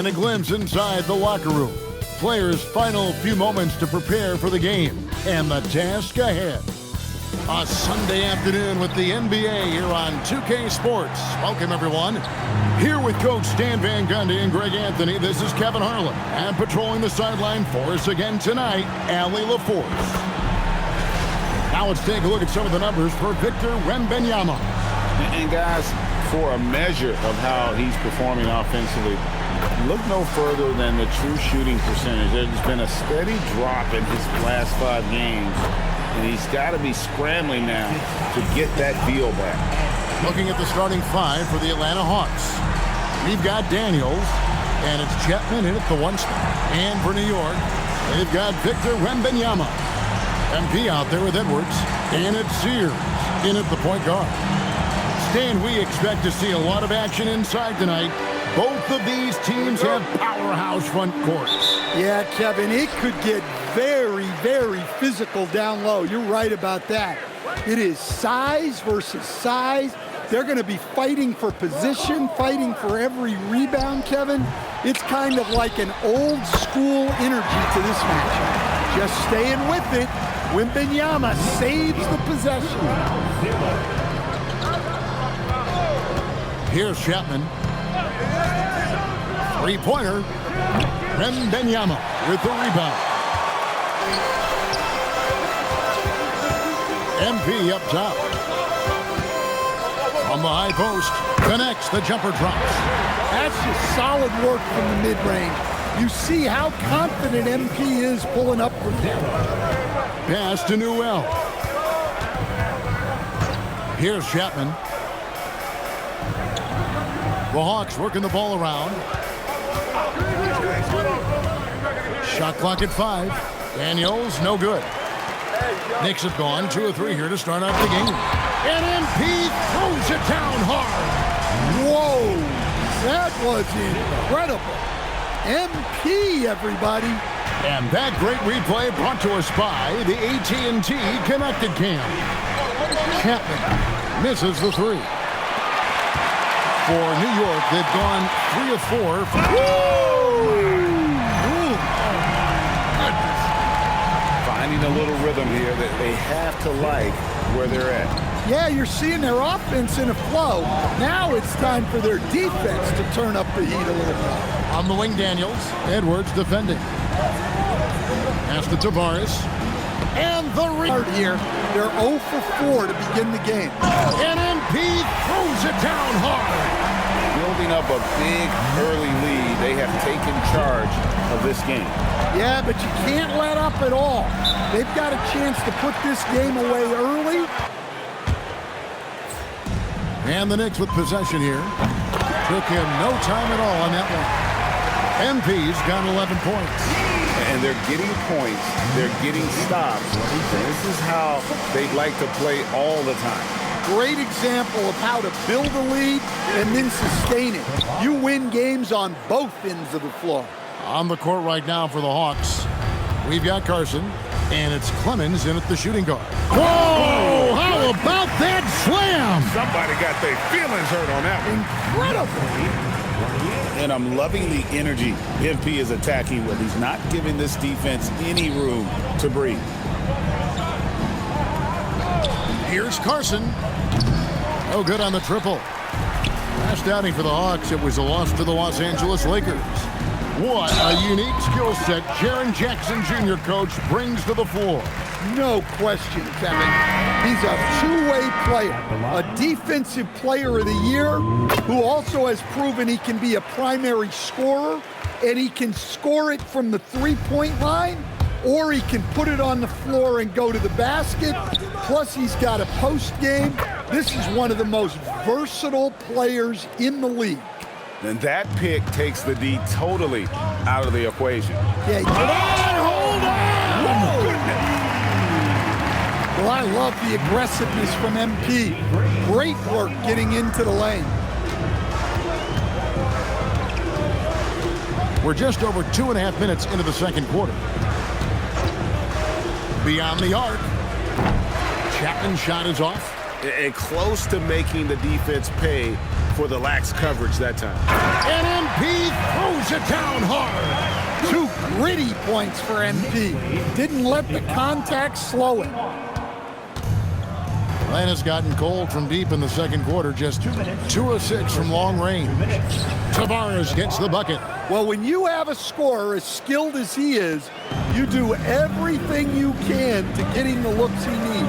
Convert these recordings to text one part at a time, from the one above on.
And a glimpse inside the locker room. Players' final few moments to prepare for the game and the task ahead. A Sunday afternoon with the NBA here on 2K Sports. Welcome, everyone. Here with Coach Stan Van Gundy and Greg Anthony, this is Kevin Harlan. And patrolling the sideline for us again tonight, Allie LaForce. Now let's take a look at some of the numbers for Victor Wembanyama. And guys, for a measure of how he's performing offensively, look no further than the true shooting percentage. There's been a steady drop in his last 5 games, and he's got to be scrambling now to get that feel back. Looking at the starting 5 for the Atlanta Hawks. We've got Daniels, and it's Chapman in at the 1 spot. And for New York, they've got Victor Wembanyama. MP out there with Edwards, and it's Sears in at the point guard. Stan, we expect to see a lot of action inside tonight. Both of these teams have powerhouse front courts. Yeah, Kevin, it could get very, very physical down low. You're right about that. It is size versus size. They're going to be fighting for position, fighting for every rebound, Kevin. It's kind of like an old school energy to this match. Just staying with it. Wembanyama saves the possession. Here's Chapman. Three-pointer. Wembanyama with the rebound. MP up top. From the high post. Connects. The jumper drops. That's just solid work from the mid-range. You see how confident MP is pulling up from there. Pass to Newell. Here's Chapman. The Hawks working the ball around. Shot clock at 5. Daniels, no good. Knicks have gone 2 or 3 here to start out the game. And MP throws it down hard. Whoa, that was incredible. MP, everybody. And that great replay brought to us by the AT&T Connected Cam. Chapman misses the 3. For New York, they've gone 3 of 4. Finding a little rhythm here that they have to like where they're at. Yeah, you're seeing their offense in a flow. Now it's time for their defense to turn up the heat a little more. On the wing, Daniels. Edwards defending. Pass to Tavares. And the rebound here. They're 0 for 4 to begin the game. And MP throws it down hard. Building up a big early lead, they have taken charge of this game. Yeah, but you can't let up at all. They've got a chance to put this game away early. And the Knicks with possession here. Took him no time at all on that one. MP's got 11 points. And they're getting points. They're getting stops. This is how they'd like to play all the time. Great example of how to build a lead and then sustain it. You win games on both ends of the floor. On the court right now for the Hawks, we've got Carson, and it's Clemens in at the shooting guard. Whoa! How about that slam? Somebody got their feelings hurt on that one. Incredible. And I'm loving the energy MP is attacking with. He's not giving this defense any room to breathe. Here's Carson. No good on the triple. Last outing for the Hawks, it was a loss to the Los Angeles Lakers. What a unique skill set Jaren Jackson Jr. coach brings to the floor. No question, Kevin. He's a two-way player, a defensive player of the year who also has proven he can be a primary scorer, and he can score it from the three-point line, or he can put it on the floor and go to the basket. Plus, he's got a post game. This is one of the most versatile players in the league. And that pick takes the D totally out of the equation. Yeah, hold on! Oh, goodness. Well, I love the aggressiveness from MP. Great work getting into the lane. We're just over 2.5 minutes into the second quarter. Beyond the arc. Chapman's shot is off. and close to making the defense pay for the lax coverage that time. And MP throws it down hard. 2 gritty points for MP. Didn't let the contact slow it. Atlanta's gotten cold from deep in the second quarter, just 2 of 6 from long range. Tavares gets the bucket. Well, when you have a scorer as skilled as he is, you do everything you can to get him the looks he needs.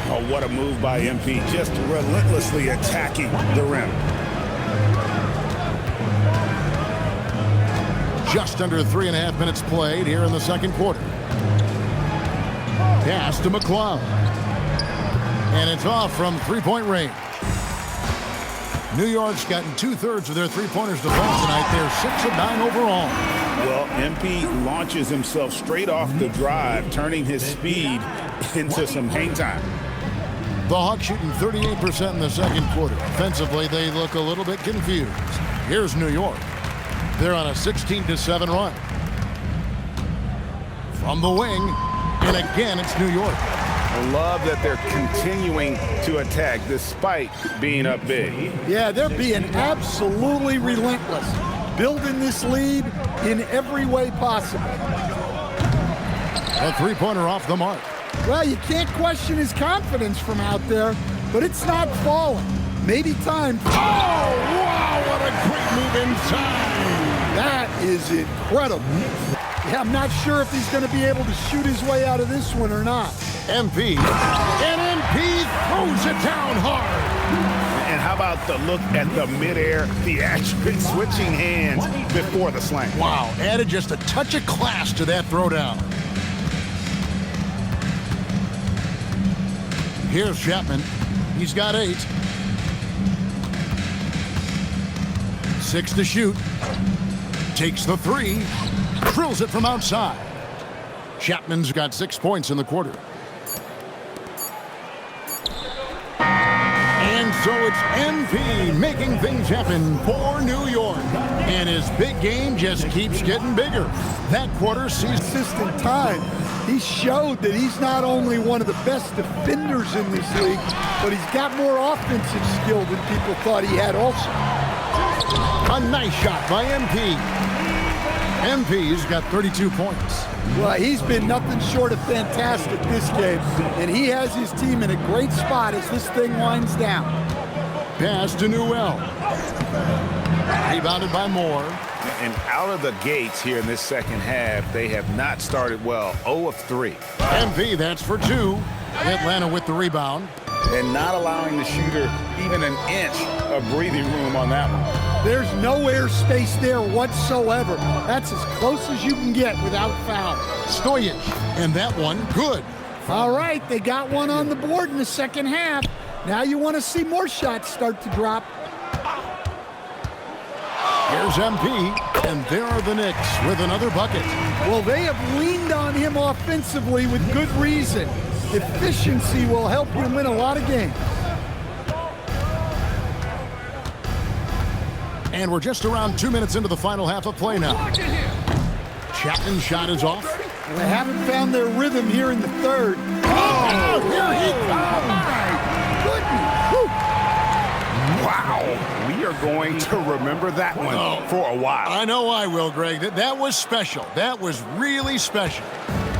Oh, what a move by MP, just relentlessly attacking the rim. Just under 3.5 minutes played here in the second quarter. Pass to McClung. And it's off from three-point range. New York's gotten 2/3 of their three-pointers to fall tonight. They're 6 of 9 overall. Well, MP launches himself straight off the drive, turning his speed into some hang time. The Hawks shooting 38% in the second quarter. Offensively, they look a little bit confused. Here's New York. They're on a 16-7 run. From the wing, and again, it's New York. I love that they're continuing to attack despite being up big. Yeah, they're being absolutely relentless, building this lead in every way possible. A three-pointer off the mark. Well, you can't question his confidence from out there, but it's not falling. Maybe time. Oh, wow, what a great move inside. That is incredible. Yeah, I'm not sure if he's going to be able to shoot his way out of this one or not. MP. And MP throws it down hard. And how about the look at the midair theatric switching hands before the slam? Wow, added just a touch of class to that throwdown. Here's Chapman. He's got 8. 6 to shoot. Takes the 3. Drills it from outside. Chapman's got 6 points in the quarter. And so it's MP making things happen for New York. And his big game just keeps getting bigger. That quarter sees Consistent time. He showed that he's not only one of the best defenders in this league, but he's got more offensive skill than people thought he had also. a nice shot by MP. MP's got 32 points. Well, he's been nothing short of fantastic this game, and he has his team in a great spot as this thing winds down. Pass to Newell. Rebounded by Moore. And out of the gates here in this second half, they have not started well. 0 of 3. MP, that's for 2. Atlanta with the rebound. And not allowing the shooter even an inch of breathing room on that one. There's no air space there whatsoever. That's as close as you can get without foul. Stojic, and that one good. All right, they got one on the board in the second half. Now you want to see more shots start to drop. Here's MP, and there are the Knicks with another bucket. Well, they have leaned on him offensively with good reason. Efficiency will help you win a lot of games. And we're just around 2 minutes into the final half of play now. Chapman's shot is off. They haven't found their rhythm here in the third. Oh, here he comes! Wow. We are going to remember that one for a while. I know I will, Greg. That was special. That was really special.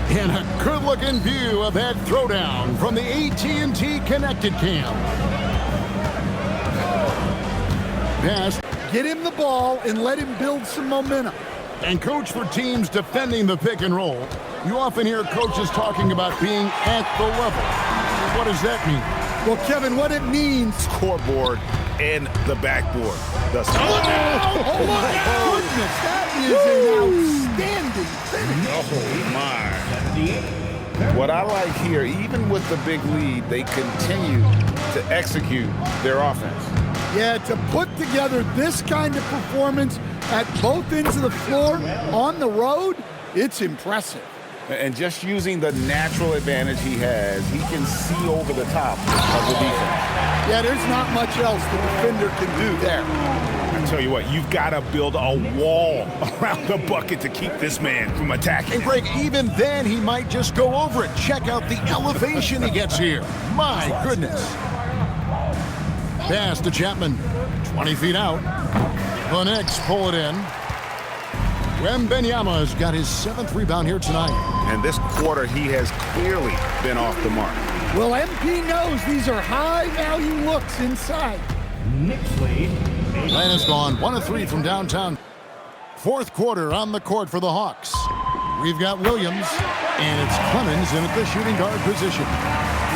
And a good-looking view of that throwdown from the AT&T Connected Cam. Pass. Get him the ball and let him build some momentum. And coach, for teams defending the pick and roll, you often hear coaches talking about being at the level. What does that mean? Well, Kevin, what it means... Scoreboard and the backboard. The Oh, my goodness. That is an outstanding finish. Oh, my. What I like here, even with the big lead, they continue to execute their offense. Yeah, to put together this kind of performance at both ends of the floor on the road, it's impressive. And just using the natural advantage he has, he can see over the top of the defense. Yeah, there's not much else the defender can do there. tell you what, you've got to build a wall around the bucket to keep this man from attacking. And Greg, even then, he might just go over it. Check out the elevation he gets here. My goodness. Pass to Chapman. 20 feet out. The Knicks pull it in. Wembanyama's got his 7th rebound here tonight. And this quarter, he has clearly been off the mark. Well, MP knows these are high-value looks inside. Knicks lead. Atlanta's gone 1 of 3 from downtown. 4th quarter on the court for the Hawks. We've got Williams, and it's Clemens in at the shooting guard position.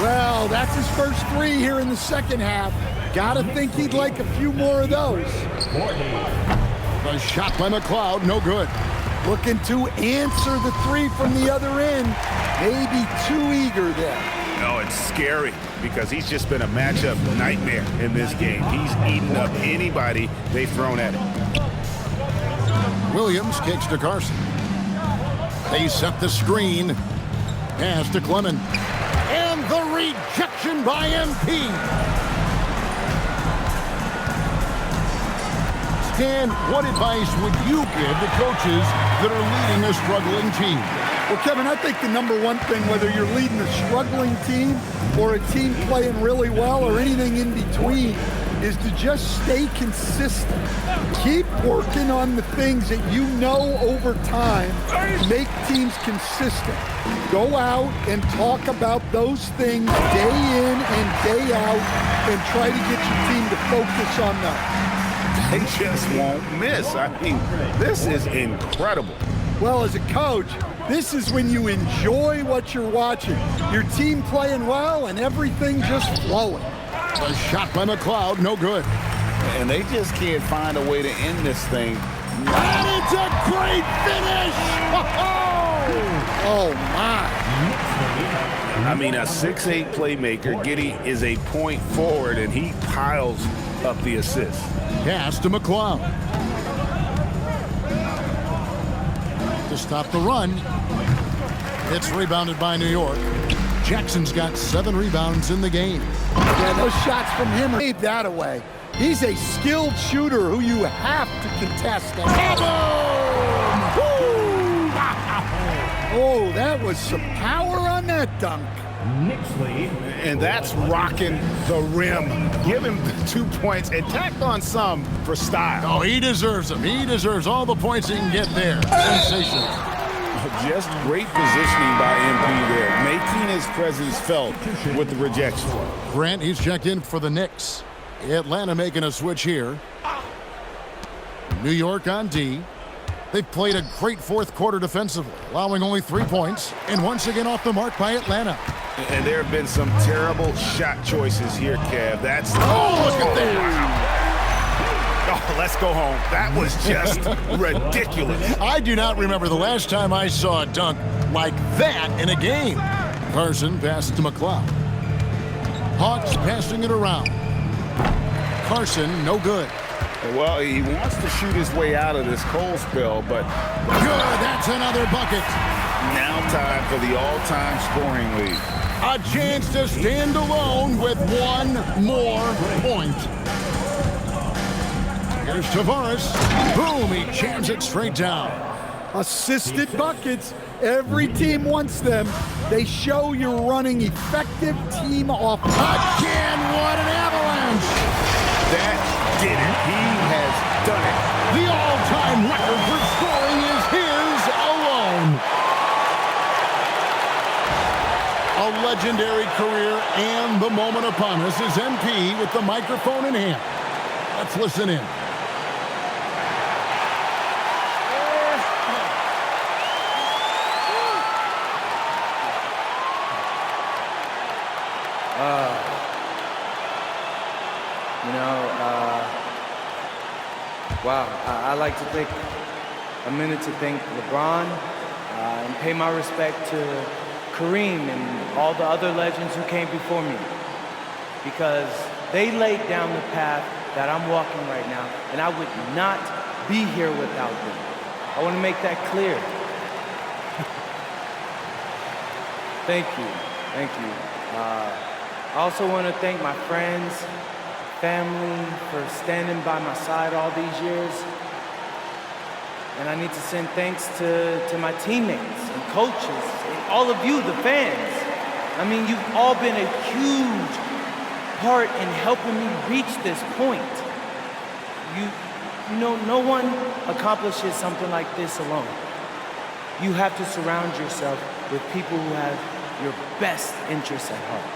Well, that's his first 3 here in the second half. Gotta think he'd like a few more of those. The shot by McLeod, no good. Looking to answer the 3 from the other end. Maybe too eager there. No, it's scary because he's just been a matchup nightmare in this game. He's eaten up anybody they've thrown at him. Williams kicks to Carson. They set the screen. Pass to Clemens. And the rejection by MP. Stan, what advice would you give to coaches that are leading a struggling team? Well, Kevin, I think the number one thing, whether you're leading a struggling team or a team playing really well or anything in between, is to just stay consistent. Keep working on the things that you know over time make teams consistent. Go out and talk about those things day in and day out and try to get your team to focus on them. They just won't miss. I mean, this is incredible. Well, as a coach, this is when you enjoy what you're watching. Your team playing well and everything just flowing. A shot by McLeod, no good. And they just can't find a way to end this thing. And it's a great finish! Oh, my. I mean, a 6'8" playmaker. Giddey is a point forward, and he piles up the assist. Pass to McLeod. To stop the run. It's rebounded by New York. Jackson's got 7 rebounds in the game. Yeah, those shots from him gave that away. He's a skilled shooter who you have to contest. Oh, that was some power on that dunk. Knicks lead. And that's rocking the rim. Give him the 2 points and tack on some for style. Oh, he deserves them. He deserves all the points he can get there. Sensational. Just great positioning by MP there, making his presence felt with the rejection. Grant, he's checked in for the Knicks. Atlanta making a switch here. New York on D. They've played a great 4th quarter defensively, allowing only 3 points, and once again off the mark by Atlanta. And there have been some terrible shot choices here, Kev. That's Oh, look at that. Oh, let's go home. That was just ridiculous. I do not remember the last time I saw a dunk like that in a game. Carson passes to McLeod. Hawks passing it around. Carson, no good. Well, he wants to shoot his way out of this cold spell, but good, that's another bucket. Now time for the all-time scoring lead. A chance to stand alone with 1 more point. Here's Tavares. Boom, he jams it straight down. Assisted buckets. Every team wants them. They show you're running effective team offense. Again, what an avalanche. That did it. He has done it. The all-time record for scoring is his alone. A legendary career and the moment upon us is MP with the microphone in hand. Let's listen in. Wow, I'd like to take a minute to thank LeBron and pay my respect to Kareem and all the other legends who came before me, because they laid down the path that I'm walking right now, and I would not be here without them. I want to make that clear. Thank you. I also want to thank my friends, family for standing by my side all these years. And I need to send thanks to my teammates and coaches and all of you, the fans. I mean, you've all been a huge part in helping me reach this point. You know, no one accomplishes something like this alone. You have to surround yourself with people who have your best interests at heart.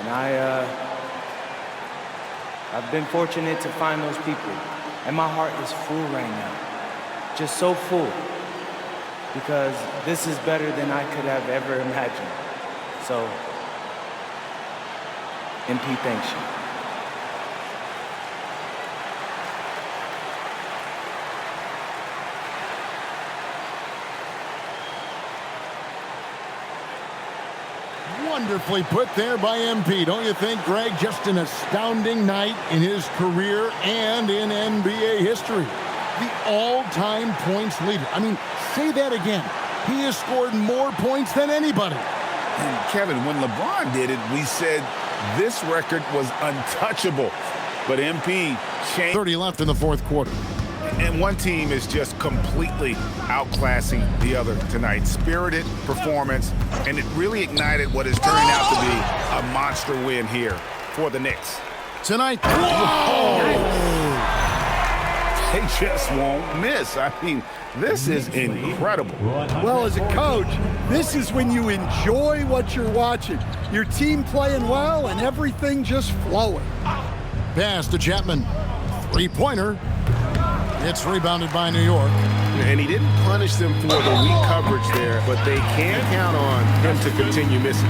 And I've been fortunate to find those people. And my heart is full right now. Just so full. Because this is better than I could have ever imagined. So, MP, thanks you. Wonderfully put there by MP, don't you think, Greg? Just an astounding night in his career and in NBA history. The all-time points leader. I mean, say that again. He has scored more points than anybody. And Kevin, when LeBron did it, we said this record was untouchable. But MP changed. 30 left in the fourth quarter. And one team is just completely outclassing the other tonight. Spirited performance, and it really ignited what is turning out to be a monster win here for the Knicks. Tonight, They just won't miss. I mean, this is incredible. Well, as a coach, this is when you enjoy what you're watching. Your team playing well and everything just flowing. pass to Chapman. Three-pointer. It's rebounded by New York. And he didn't punish them for the weak coverage there, but they can count on him to continue missing.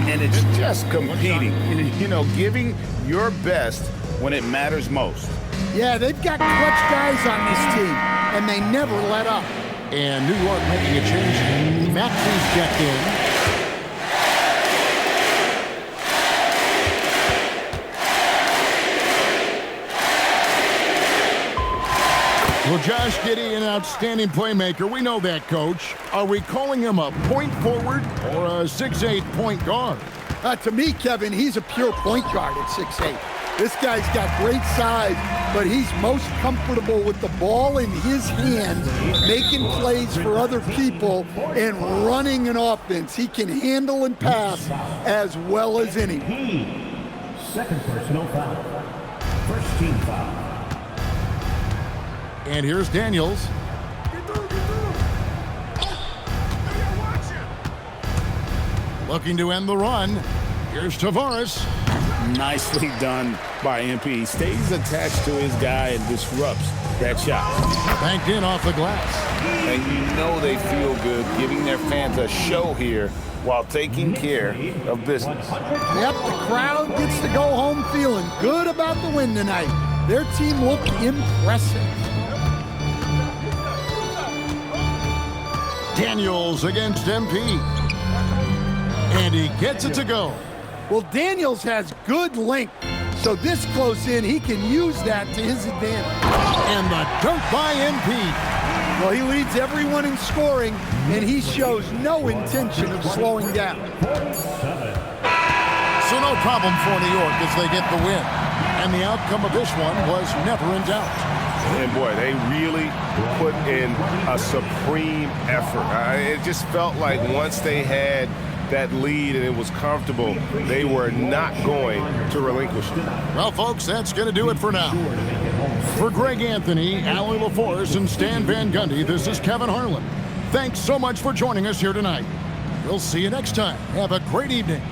And it's just competing, you know, giving your best when it matters most. Yeah, they've got clutch guys on this team, and they never let up. And New York making a change. Maxey's checked in. Well, Josh Giddey, an outstanding playmaker. We know that, Coach. Are we calling him a point forward or a 6'8" point guard? To me, Kevin, he's a pure point guard at 6'8". This guy's got great size, but he's most comfortable with the ball in his hands, making plays for other people and running an offense. He can handle and pass as well as anyone. Second personal foul. First team foul. And here's Daniels. Looking to end the run. Here's Tavares. Nicely done by MP. He stays attached to his guy and disrupts that shot. Banked in off the glass. And you know they feel good giving their fans a show here while taking care of business. Yep, the crowd gets to go home feeling good about the win tonight. Their team looked impressive. Daniels against MP. And he gets it to go. Well, Daniels has good length, so this close in, he can use that to his advantage. And the dunk by MP. Well, he leads everyone in scoring, and he shows no intention of slowing down. So no problem for New York as they get the win. And the outcome of this one was never in doubt. And boy, they really put in a supreme effort. It just felt like once they had that lead and it was comfortable, they were not going to relinquish it. Well, folks, that's going to do it for now. For Greg Anthony, Allie LaForce, and Stan Van Gundy, this is Kevin Harlan. Thanks so much for joining us here tonight. We'll see you next time. Have a great evening.